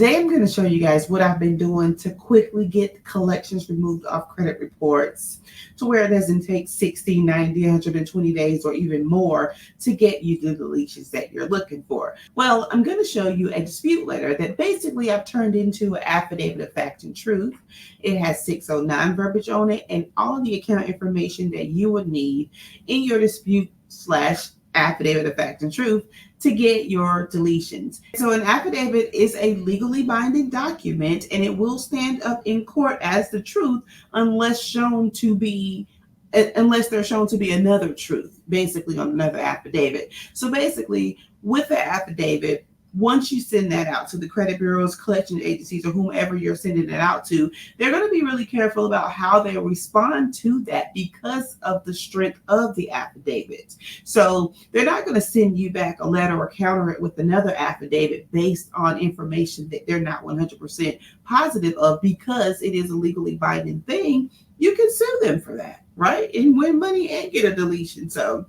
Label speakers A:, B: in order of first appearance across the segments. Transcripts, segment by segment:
A: Today, I'm going to show you guys what I've been doing to quickly get collections removed off credit reports to where it doesn't take 60, 90, 120 days or even more to get you the deletions that you're looking for. Well, I'm going to show you a dispute letter that basically I've turned into an affidavit of fact and truth. It has 609 verbiage on it and all of the account information that you would need in your dispute/affidavit of fact and truth to get your deletions. So an affidavit is a legally binding document and it will stand up in court as the truth unless they're shown to be another truth, basically on another affidavit. So basically with the affidavit, once you send that out to the credit bureaus, collection agencies, or whomever you're sending it out to, they're going to be really careful about how they respond to that because of the strength of the affidavit. So they're not going to send you back a letter or counter it with another affidavit based on information that they're not 100% positive of because it is a legally binding thing. You can sue them for that, right? And win money and get a deletion. So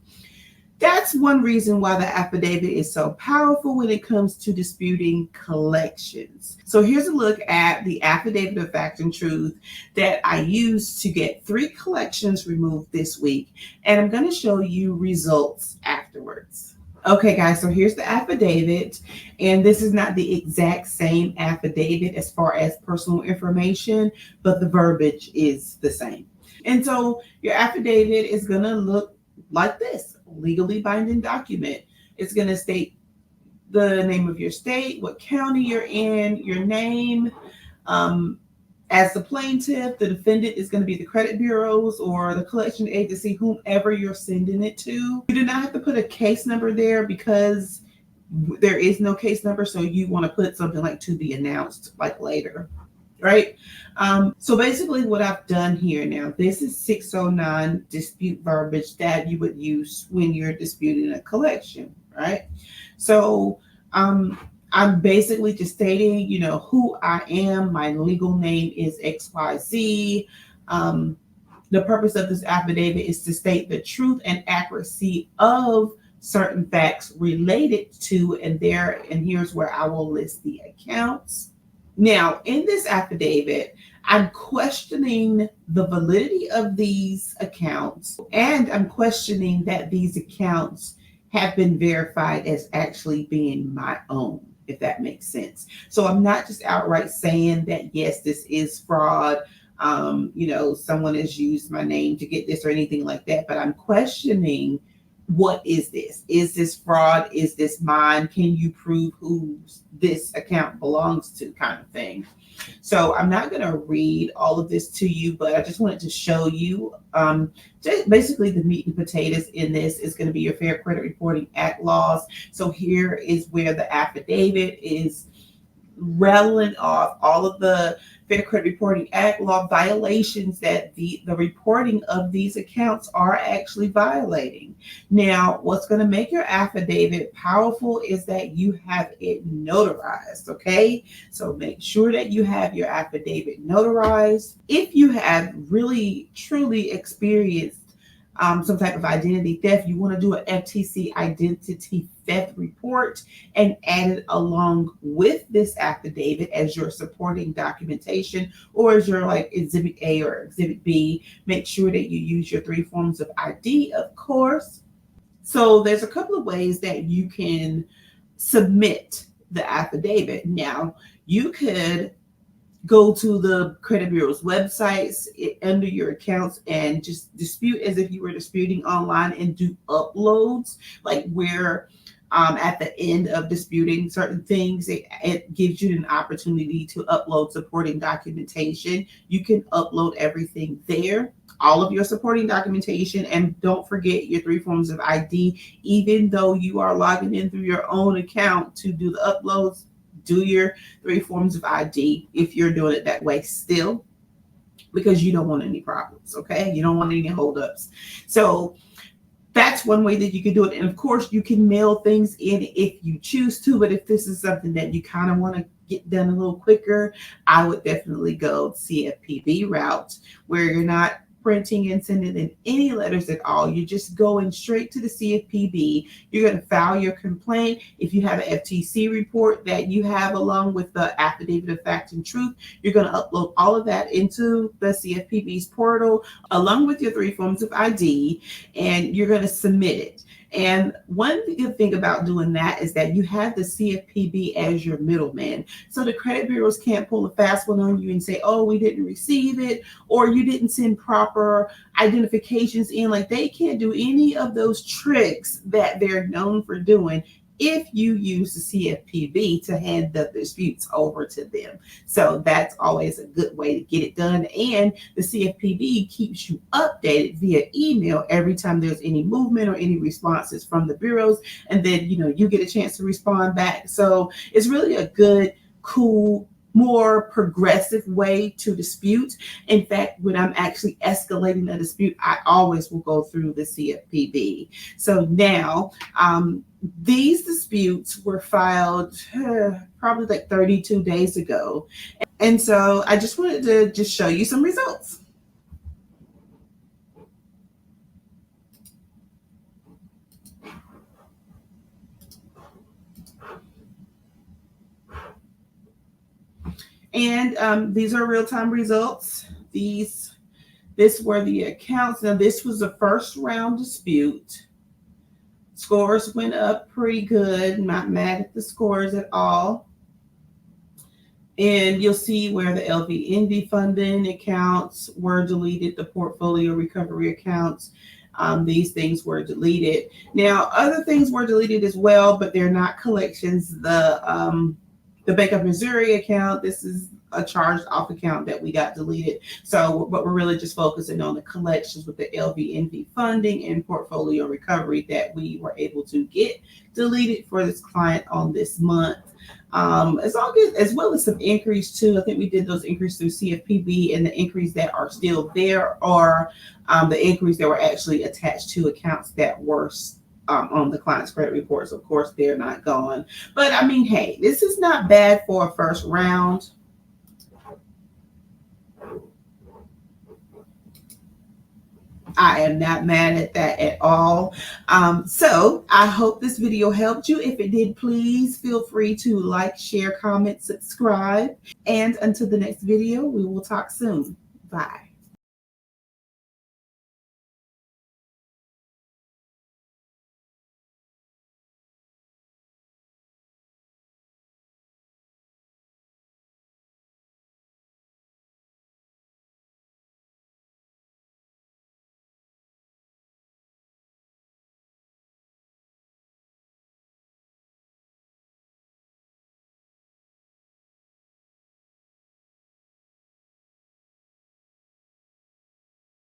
A: that's one reason why the affidavit is so powerful when it comes to disputing collections. So here's a look at the affidavit of fact and truth that I used to get 3 collections removed this week. And I'm going to show you results afterwards. Okay, guys, so here's the affidavit. And this is not the exact same affidavit as far as personal information, but the verbiage is the same. And so your affidavit is going to look like this. Legally binding document. It's going to state the name of your state, what county you're in, your name. As the plaintiff, the defendant is going to be the credit bureaus or the collection agency, whomever you're sending it to. You do not have to put a case number there because there is no case number. So you want to put something like to be announced like later. Right. So basically what I've done here now, this is 609 dispute verbiage that you would use when you're disputing a collection. Right. So I'm basically just stating, who I am. My legal name is XYZ. The purpose of this affidavit is to state the truth and accuracy of certain facts related to and here's where I will list the accounts. Now, in this affidavit, I'm questioning the validity of these accounts, and I'm questioning that these accounts have been verified as actually being my own, if that makes sense. So I'm not just outright saying that, yes, this is fraud. Someone has used my name to get this or anything like that, but I'm questioning, what is this? Is this fraud? Is this mine? Can you prove who this account belongs to, kind of thing? So I'm not going to read all of this to you, but I just wanted to show you basically the meat and potatoes in this is going to be your Fair Credit Reporting Act laws. So here is where the affidavit is rattling off all of the Fair Credit Reporting Act law violations that the reporting of these accounts are actually violating. Now, what's going to make your affidavit powerful is that you have it notarized, okay? So make sure that you have your affidavit notarized. If you have really, truly experienced some type of identity theft, you want to do an FTC identity theft report and add it along with this affidavit as your supporting documentation or as your like exhibit A or exhibit B. Make sure that you use your 3 forms of ID, of course. So there's a couple of ways that you can submit the affidavit. Now, you could go to the credit bureau's websites under your accounts and just dispute as if you were disputing online and do uploads, like where at the end of disputing certain things, it gives you an opportunity to upload supporting documentation. You can upload everything there, all of your supporting documentation, and don't forget your 3 forms of ID. Even though you are logging in through your own account to do the uploads, do your 3 forms of ID if you're doing it that way still, because you don't want any problems, okay? You don't want any holdups. So that's one way that you can do it. And of course, you can mail things in if you choose to, but if this is something that you kind of want to get done a little quicker, I would definitely go CFPB route, where you're not printing and sending in any letters at all. You're just going straight to the CFPB. You're going to file your complaint. If you have an FTC report that you have along with the affidavit of fact and truth, you're going to upload all of that into the CFPB's portal along with your 3 forms of ID, and you're going to submit it. And one good thing about doing that is that you have the CFPB as your middleman. So the credit bureaus can't pull a fast one on you and say, oh, we didn't receive it, or you didn't send proper identifications in. Like, they can't do any of those tricks that they're known for doing if you use the CFPB to hand the disputes over to them. So that's always a good way to get it done. And the CFPB keeps you updated via email every time there's any movement or any responses from the bureaus. And then, you get a chance to respond back. So it's really a good, cool, more progressive way to dispute. In fact, when I'm actually escalating a dispute, I always will go through the CFPB. So now, these disputes were filed probably like 32 days ago. And so I just wanted to just show you some results. And these are real-time results. This were the accounts. Now, this was a first round dispute. Scores went up pretty good. Not mad at the scores at all. And you'll see where the LVNV funding accounts were deleted, the portfolio recovery accounts. These things were deleted. Now, other things were deleted as well, but they're not collections. The Bank of Missouri account, this is a charged off account that we got deleted. So, but we're really just focusing on the collections with the LVNV funding and portfolio recovery that we were able to get deleted for this client on this month. As well as some increase too. I think we did those increases through CFPB, and the increase that are still there are the increase that were actually attached to accounts that were on the client's credit reports. Of course, they're not gone. But I mean, hey, this is not bad for a first round. I am not mad at that at all. So I hope this video helped you. If it did, please feel free to like, share, comment, subscribe. And until the next video, we will talk soon. Bye.